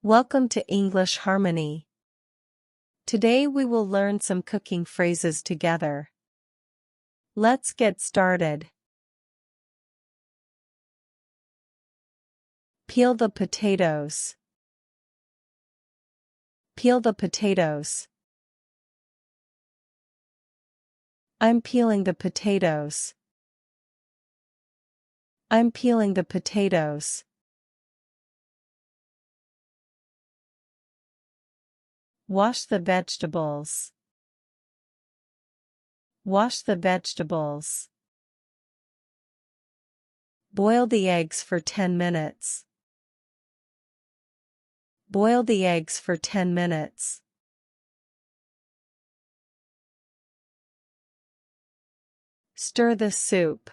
Welcome to English Harmony. Today we will learn some cooking phrases together. Let's get started. Peel the potatoes. Peel the potatoes. I'm peeling the potatoes. I'm peeling the potatoes. Wash the vegetables. Wash the vegetables. Boil the eggs for 10 minutes. Boil the eggs for 10 minutes. Stir the soup.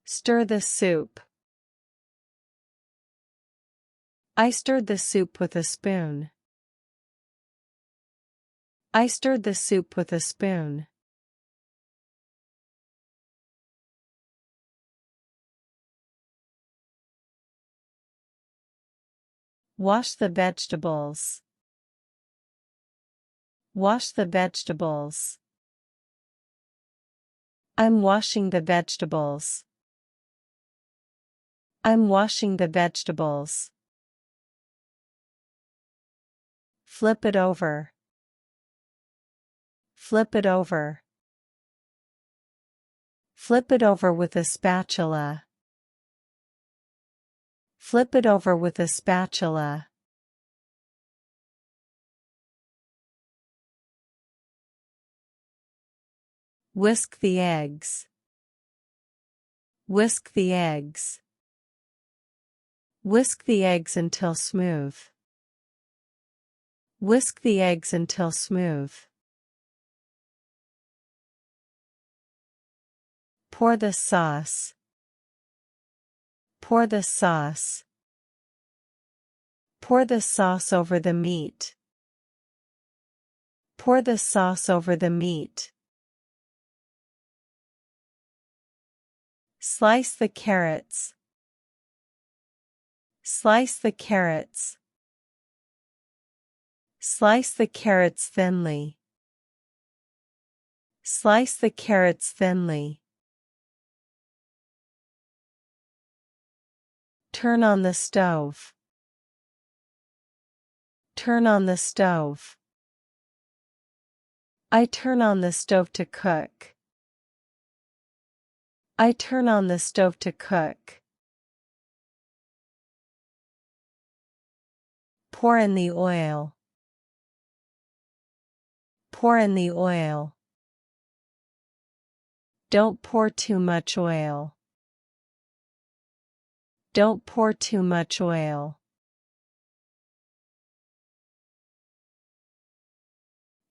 Stir the soup. I stirred the soup with a spoon. I stirred the soup with a spoon. Wash the vegetables. Wash the vegetables. I'm washing the vegetables. I'm washing the vegetables. Flip it over. Flip it over. Flip it over with a spatula. Flip it over with a spatula. Whisk the eggs. Whisk the eggs. Whisk the eggs until smooth. Whisk the eggs until smooth. Pour the sauce. Pour the sauce. Pour the sauce over the meat. Pour the sauce over the meat. Slice the carrots. Slice the carrots. Slice the carrots thinly. Slice the carrots thinly. Turn on the stove. Turn on the stove. I turn on the stove to cook. I turn on the stove to cook. Pour in the oil. Pour in the oil. Don't pour too much oil. Don't pour too much oil.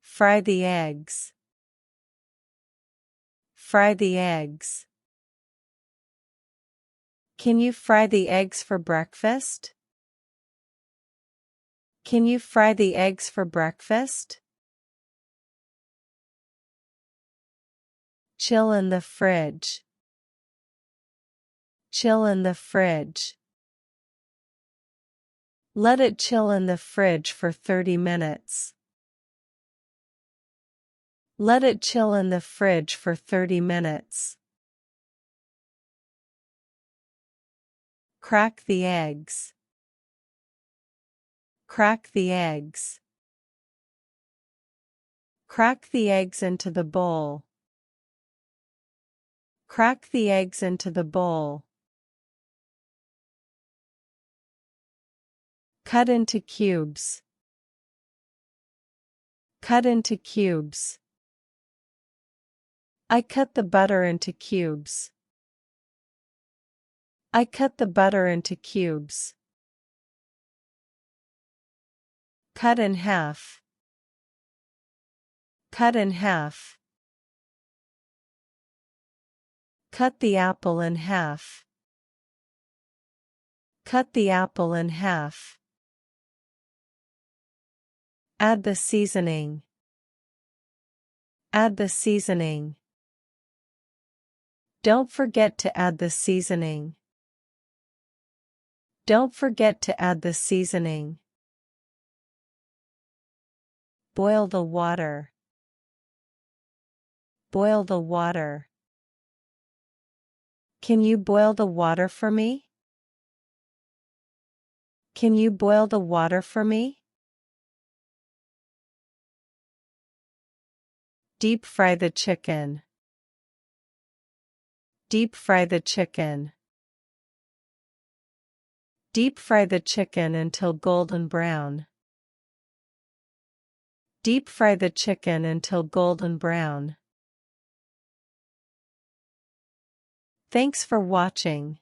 Fry the eggs. Fry the eggs. Can you fry the eggs for breakfast? Can you fry the eggs for breakfast? Chill in the fridge. Chill in the fridge. Let it chill in the fridge for 30 minutes. Let it chill in the fridge for 30 minutes. Crack the eggs. Crack the eggs. Crack the eggs into the bowl. Crack the eggs into the bowl. Cut into cubes. Cut into cubes. I cut the butter into cubes. I cut the butter into cubes. Cut in half. Cut in half. Cut the apple in half. Cut the apple in half. Add the seasoning. Add the seasoning. Don't forget to add the seasoning. Don't forget to add the seasoning. Boil the water. Boil the water. Can you boil the water for me? Can you boil the water for me? Deep fry the chicken. Deep fry the chicken. Deep fry the chicken until golden brown. Deep fry the chicken until golden brown. Thanks for watching.